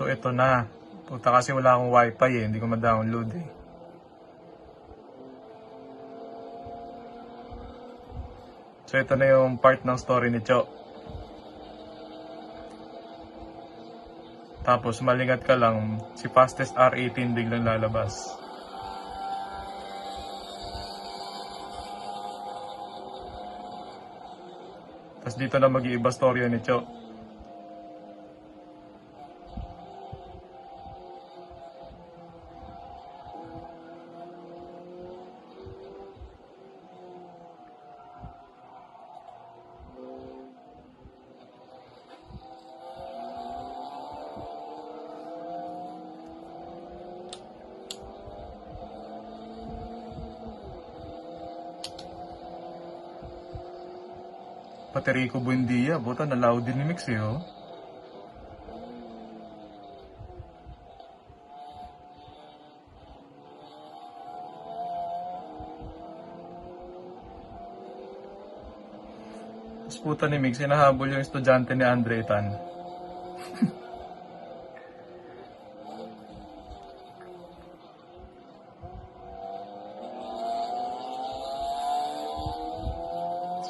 So ito na. Puta kasi wala akong wifi eh. Hindi ko ma-download eh. So ito na yung part ng story ni Cho. Tapos malingat ka lang, si Fastest R18 biglang lalabas. Tapos dito na mag-iiba storya ni Cho. Pati Rico Buendia, buta nalaw din ni Mix eh oh. Tapos puta ni Mix, hinahabol yung estudyante ni Andre Tan.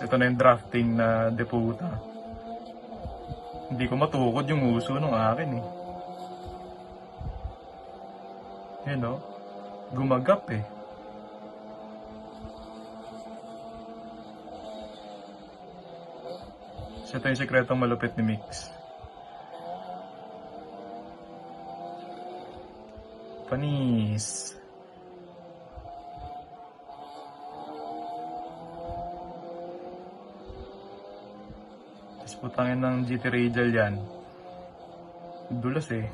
Ito na yung drafting na deputa. Hindi ko matukod yung uso ng akin eh. Yun o. Gumagap eh. So ito yung sikretong malupit ni Mix. Panis. Putangin ng GT Radial yan. Dulas eh.